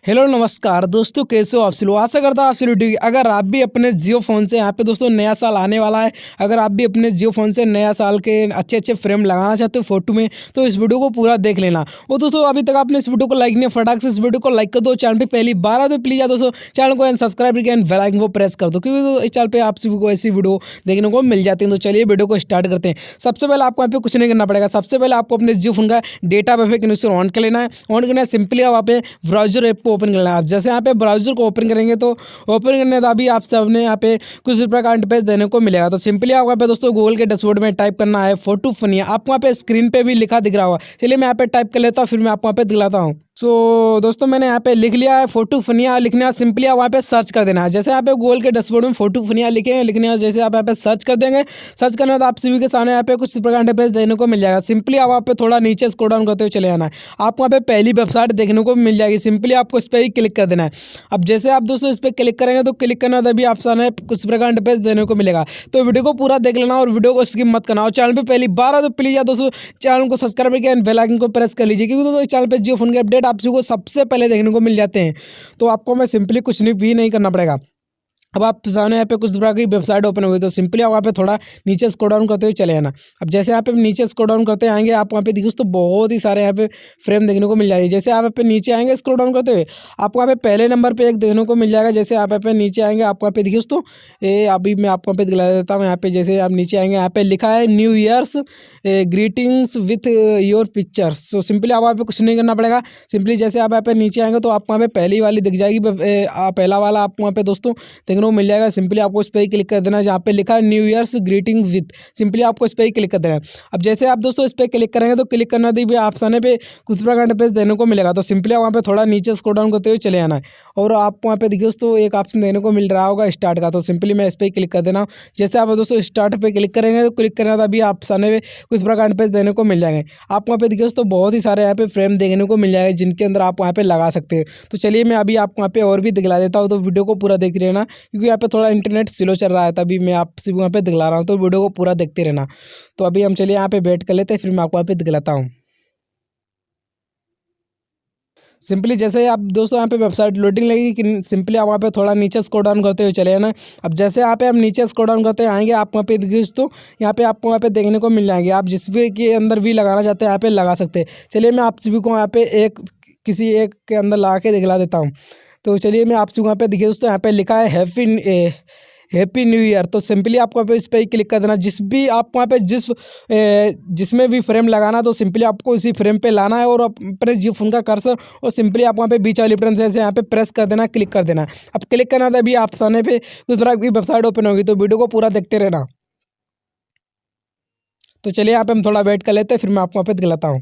Hello नमस्कार दोस्तों, कैसे हो आप लोग। आशा करता हूँ आप सभी ठीक। अगर आप भी अपने जियो फ़ोन से यहाँ पे दोस्तों नया साल आने वाला है, अगर आप भी अपने जियो फ़ोन से नया साल के अच्छे फ्रेम लगाना चाहते हो फ़ोटो में, तो इस वीडियो को पूरा देख लेना। और दोस्तों अभी तक आपने इस वीडियो को लाइक नहीं, फटाक से इस वीडियो को लाइक कर दो। चैनल पे पहली बार आए तो प्लीज़ यार दोस्तों चैनल को सब्सक्राइब करके बेल आइकन को प्रेस कर दो, क्योंकि तो इस चैनल पे आप सभी को ऐसी वीडियो देखने को मिल जाती है। तो चलिए वीडियो को स्टार्ट करते हैं। सबसे पहले आपको यहाँ पे कुछ नहीं करना पड़ेगा। सबसे पहले आपको अपने जियो फ़ोन का डेटा वाईफाई कनेक्शन ऑन कर लेना है। ऑन करना है, सिंपली वहाँ पे ब्राउजर ऐप को ओपन कर लेना है। आप जैसे यहाँ पे ब्राउजर को ओपन करेंगे तो ओपन करने के अभी आप सबने यहाँ पे कुछ इस प्रकार इंटरफेस देने को मिलेगा। तो सिंपली आपको यहाँ पे दोस्तों गूगल के डैशबोर्ड में टाइप करना है फोटो फनिया। आपको यहाँ पे स्क्रीन पे भी लिखा दिख रहा होगा। चलिए मैं यहाँ पे टाइप कर लेता हूँ, फिर मैं आपको यहाँ पे दिखलाता हूँ। दोस्तों मैंने यहाँ पे लिख लिया है फोटो फनिया। लिखना है सिंपली आप वहाँ पे सर्च कर देना है। जैसे यहाँ पे गूगल के डैशबोर्ड में फोटो फनिया लिखने है, जैसे आप यहाँ पे सर्च कर देंगे। सर्च करने के बाद आप सभी के सामने यहाँ पे कुछ इस प्रकार इंटरफेस देखने को मिल जाएगा। सिंपली आप वहाँ पे थोड़ा नीचे स्क्रॉल डाउन करते हुए चले जाना है। आपको वहाँ पे पहली वेबसाइट देखने को मिल जाएगी। सिंपली आपको इस पर ही क्लिक कर देना है। अब जैसे आप दोस्तों इस पर क्लिक करेंगे तो क्लिक करने के बाद अभी आप सामने कुछ प्रकार इंटरफेस देने को मिलेगा। तो वीडियो को पूरा देख लेना और वीडियो को स्किप मत करना। और चैनल पे पहली बार आ तो प्लीज़ यार दोस्तों चैनल को सब्सक्राइब करके बेल आइकन को प्रेस कर लीजिए, क्योंकि दोस्तों इस चैनल पे जियो फोन के अपडेट आप सभी को सबसे पहले देखने को मिल जाते हैं। तो आपको मैं सिंपली कुछ भी नहीं करना पड़ेगा। अब आप सामने यहाँ पे कुछ प्रकार की वेबसाइट ओपन हुई, तो सिंपली आप वहाँ पे थोड़ा नीचे स्क्रॉल डाउन करते हुए चले जाना। अब जैसे यहाँ पे नीचे स्क्रॉल डाउन करते आएंगे, आप वहाँ पे देखिए तो बहुत ही सारे यहाँ पे फ्रेम देखने को मिल जाएगी। जैसे आप यहाँ पे नीचे आएंगे स्क्रॉल डाउन करते हुए, आपको यहाँ पे पहले नंबर पे एक देखने को मिल जाएगा। जैसे आप यहाँ पे नीचे आएंगे, आपको यहाँ पे देखिए दोस्तों ये अभी मैं आपको यहाँ पे दिखला देता हूँ। यहाँ पे जैसे आप नीचे आएंगे, यहाँ पे लिखा है new years greetings with your pictures. तो सिंपली आप वहाँ पे कुछ नहीं करना पड़ेगा। सिंपली जैसे आप यहाँ पे नीचे आएंगे तो आपको वहाँ पे पहली वाली दिख जाएगी। पहला वाला आपको वहाँ पे दोस्तों देखने को मिल जाएगा। सिंपली आपको इस पर ही क्लिक कर देना है, जहाँ पे लिखा है new years greeting with. Simply आपको इस पर ही क्लिक कर देना है। अब जैसे आप दोस्तों इस पर क्लिक करेंगे तो क्लिक करना दी आप सामने पे कुछ प्रकार का पेज देने को मिलेगा। तो सिंपली वहाँ पे थोड़ा नीचे स्क्रॉल डाउन करते हुए चले जाना है और आपको वहाँ पे देखिए दोस्तों एक ऑप्शन देने को मिल रहा होगा स्टार्ट का। तो सिंपली मैं इस पर ही क्लिक कर देना। जैसे आप दोस्तों स्टार्ट पे क्लिक करेंगे तो क्लिक करना था, अभी आप सामने पे कुछ प्रकार पेज देने को मिल जाएंगे। आप वहाँ पे देखिए दोस्तों बहुत ही सारे यहाँ पे फ्रेम देखने को मिल जाएंगे, जिनके अंदर आप वहाँ पे लगा सकते हैं। तो चलिए मैं अभी आपको वहाँ पे और भी दिखला देता हूँ। तो वीडियो को पूरा देख लेना, क्योंकि यहाँ पे थोड़ा इंटरनेट स्लो चल रहा है, तभी मैं आपसे वहाँ पे दिखला रहा हूँ। तो वीडियो को पूरा देखते रहना। तो अभी हम चलिए यहाँ पे वेट कर लेते हैं, फिर मैं आपको यहाँ पे दिखलाता हूँ। सिंपली जैसे आप दोस्तों यहाँ पे वेबसाइट लोडिंग लगेगी कि सिंपली आप वहाँ पे थोड़ा नीचे स्क्रॉल डाउन करते हुए चले जाना। अब जैसे यहाँ पे हम नीचे स्क्रॉल डाउन करते आएंगे, आप वहाँ पे देखिए दोस्तों यहाँ पे आपको वहाँ पे देखने को मिल जाएंगे। आप जिस भी के अंदर भी लगाना चाहते हैं यहाँ पे लगा सकते हैं। चलिए मैं आप सभी को यहाँ पे किसी एक के अंदर लगा के दिखला देता हूँ। तो चलिए मैं आपसे वहाँ पे देखिए दोस्तों यहाँ पे लिखा है हैप्पी न्यू ईयर। तो सिंपली आपको यहाँ पे इस पर ही क्लिक कर देना। जिस भी आपको यहाँ पे जिसमें भी फ्रेम लगाना, तो सिंपली आपको इसी फ्रेम पे लाना है और अपने जियो फोन का कर्सर और सिंपली आप वहाँ पे बीच वाली बटन से यहाँ पे प्रेस कर देना, क्लिक कर देना। अब क्लिक करना था, अभी आप सामने पे उस तरह की वेबसाइट ओपन होगी। तो वीडियो को पूरा देखते रहना। तो चलिए यहाँ पे हम थोड़ा वेट कर लेते हैं, फिर मैं आपको वहाँ पे दिखलाता हूँ।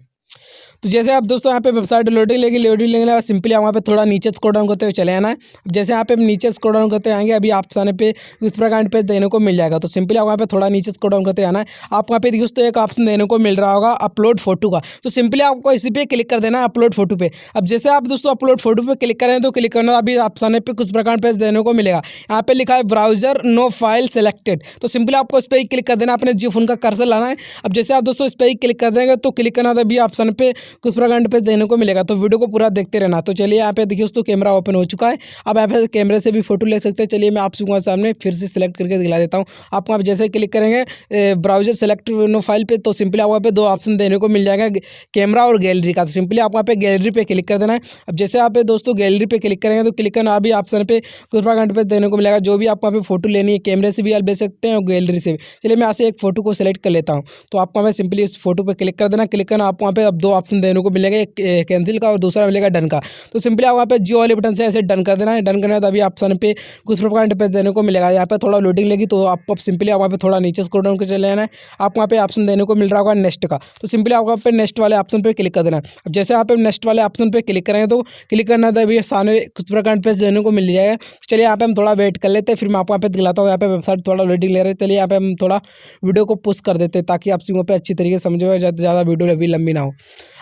तो जैसे आप दोस्तों यहाँ पे वेबसाइट लोडिंग लेगी सिंपली आप वहाँ पे थोड़ा नीचे स्क्रॉल डाउन करते हुए चले आना है। जैसे यहाँ पे नीचे स्क्रॉल डाउन करते आएंगे, अभी आप सामने पे इस प्रकार पे देने को मिल जाएगा। तो सिंपली आप वहाँ पे थोड़ा नीचे स्क्रॉल डाउन करते आना है। आप वहाँ पे दोस्तों एक ऑप्शन देने को मिल रहा होगा अपलोड फोटो का। तो सिंपली आपको इसी पे क्लिक कर देना है, अपलोड फोटो पे। अब जैसे आप दोस्तों अपलोड फोटो पे क्लिक करें तो क्लिक करना, अभी आप सामने पे कुछ प्रकार पेज देने को मिलेगा। यहाँ पे लिखा है ब्राउजर नो फाइल सेलेक्टेड। तो सिंपली आपको इस पर ही क्लिक कर देना, अपने जियो फोन का कर्सर लाना है। अब जैसे आप दोस्तों इस पर ही क्लिक कर देंगे तो क्लिक करना था, अभी आप सामने पे कुछ प्रकार पेज देने को मिलेगा। तो वीडियो को पूरा देखते रहना। तो चलिए यहाँ पे देखिए दोस्तों कैमरा ओपन हो चुका है। अब यहाँ पे कैमरे से भी फोटो ले सकते हैं। चलिए मैं आप सबके सामने फिर से सिलेक्ट करके दिखला देता हूँ। आपको आप जैसे क्लिक करेंगे ब्राउजर सेलेक्ट नो फाइल पे, तो सिंपली आपको यहाँ पे दो ऑप्शन देने को मिल जाएगा, कैमरा और गैलरी का। तो सिंपली आपको यहाँ पे गैलरी पे क्लिक कर देना है। अब जैसे आप दोस्तों गैलरी पे क्लिक करेंगे तो क्लिक करना, अभी ऑप्शन पे कुछ प्रकार पे देने को मिलेगा। जो भी आपको यहाँ पे फोटो लेनी है, कैमरे से भी आप ले सकते हैं और गैलरी से भी। चलिए मैं यहाँ से एक फोटो को सिलेक्ट कर लेता हूँ। तो आपको हमें सिंपली इस फोटो पर क्लिक कर देना। क्लिक करना, आपको वहाँ पे अब दो ऑप्शन देने को मिलेगा, एक कैंसिल का और दूसरा मिलेगा डन का। तो सिंपली आप वहाँ पे जियो वाले बटन से ऐसे डन कर देना है। डन करना है, तभी आप सामने पे कुछ प्रकार इंटरफेस देने को मिलेगा। यहाँ पे थोड़ा लोडिंग लगी, तो आपको सिंपली आप वहाँ पे थोड़ा नीचे स्क्रॉल डाउन कर चले जाना है। आपको वहाँ पे ऑप्शन देने को मिल रहा होगा नेक्स्ट का। तो सिंपली आप वहाँ पे नेक्स्ट वाले ऑप्शन पे क्लिक कर देना है। अब जैसे आप नेक्स्ट वाले ऑप्शन पे क्लिक करेंगे तो क्लिक करना है, तभी सामने कुछ प्रकार इंटरफेस देने को मिल जाएगा। चलिए यहाँ पे हम थोड़ा वेट कर लेते हैं, फिर मैं आपको यहाँ पे दिखलाता हूँ। यहाँ पे वेबसाइट थोड़ा लोडिंग ले रहे हैं। चलिए यहाँ पे हम थोड़ा वीडियो को पुश कर देते हैं, ताकि आप वहाँ पे अच्छी तरीके से समझो, ज़्यादा वीडियो अभी लंबी ना हो।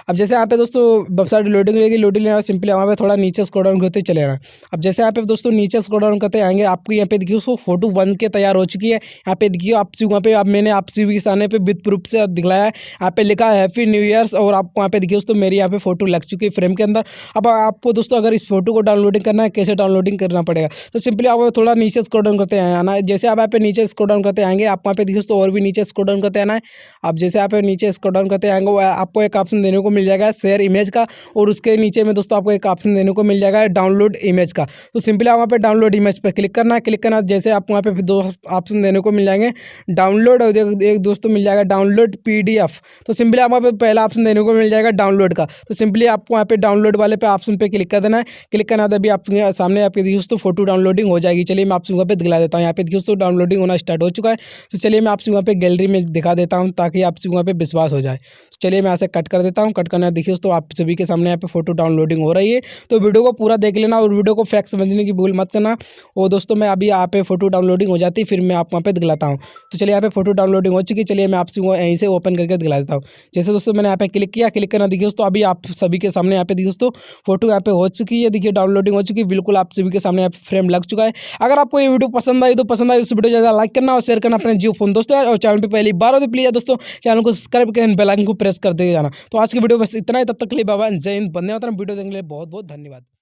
अब जैसे यहाँ पे दोस्तों वेबसाइट लोडिंग लेगी, लोडिंग लेना सिंपली वहाँ पे थोड़ा नीचे स्क्रॉल डाउन करते चले जाना। अब जैसे यहाँ पे दोस्तों नीचे स्क्रॉल डाउन करते आएंगे, आपको यहाँ पे देखिए उसको फोटो बन के तैयार हो चुकी है। यहाँ पे देखिए आपसे वहाँ पे अब मैंने आपसे भी सामने पे विद प्रूफ से दिखलाया है। यहाँ पे लिखा है हैप्पी न्यू ईयर्स और आपको यहाँ पे देखिए दोस्तों मेरी यहाँ पे फोटो लग चुकी है फ्रेम के अंदर। अब आपको दोस्तों अगर इस फोटो को डाउनलोडिंग करना है, कैसे डाउनलोडिंग करना पड़ेगा, तो सिंपली आप थोड़ा नीचे स्क्रॉल डाउन करते आना है। जैसे आप यहाँ पे नीचे स्क्रॉल डाउन करते आएंगे, आप वहाँ पे देखिए दोस्तों और भी नीचे स्क्रॉल डाउन करते आना है। अब जैसे आप नीचे स्क्रॉल डाउन करते आएंगे आपको एक ऑप्शन देने को मिल जाएगा शेयर इमेज का, और उसके नीचे में दोस्तों आपको एक ऑप्शन देने को मिल जाएगा डाउनलोड इमेज का। तो सिंपली आप वहाँ पे डाउनलोड इमेज पर क्लिक करना है। क्लिक करना जैसे आपको वहाँ पे दो ऑप्शन देने को मिल जाएंगे, डाउनलोड और एक दोस्तों मिल जाएगा डाउनलोड PDF। तो सिंपली आप वहाँ पे पहला ऑप्शन देने को मिल जाएगा डाउनलोड का। तो सिंपली आपको वहाँ पे डाउनलोड वाले पे ऑप्शन पे क्लिक कर देना है। क्लिक करना अभी आपके सामने आपके देखिए दोस्तों फोटो डाउनलोडिंग हो जाएगी। चलिए मैं आपसे वहाँ पे दिखला देता हूँ। यहाँ पे देखिए दोस्तों डाउनलोडिंग होना स्टार्ट हो चुका है। तो चलिए मैं आपसे वहाँ पे गैलरी में दिखा देता हूँ ताकि आपसे वहाँ पे विश्वास हो जाए। तो चलिए मैं यहाँ से कट कर देता हूँ। कट करना देखिए दोस्तों आप सभी के सामने यहाँ पे फोटो डाउनलोडिंग हो रही है। तो वीडियो को पूरा देख लेना और वीडियो को फैक्ट समझने की भूल मत करना। और दोस्तों मैं अभी यहाँ पे फोटो डाउनलोडिंग हो जाती है फिर मैं आपको वहाँ पे दिखलाता हूँ। तो चलिए यहाँ पे फोटो डाउनलोडिंग हो चुकी है। चलिए मैं आपसे वो यहीं से ओपन करके दिखला देता हूँ। जैसे दोस्तों मैंने यहाँ पे क्लिक किया, क्लिक करना देखिए दोस्तों अभी आप सभी के सामने यहाँ पे देखिए दोस्तों फोटो यहाँ पे हो चुकी है। देखिए डाउनलोडिंग हो चुकी है, बिल्कुल आप सभी के सामने यहाँ पे फ्रेम लग चुका है। अगर आपको ये वीडियो पसंद आई तो पसंद आई इस वीडियो ज़्यादा लाइक करना और शेयर करना अपने जियो फोन दोस्तों, और चैनल पे पहली बार हो तो प्लीज़ दोस्तों चैनल को सब्सक्राइब कर बेल आइकन को प्रेस कर दे जाना। तो आज की वीडियो बस इतना ही, तब तक के लिए बाय बाय, जय हिंद, वंदे मातरम। वीडियो देखने के लिए बहुत बहुत धन्यवाद।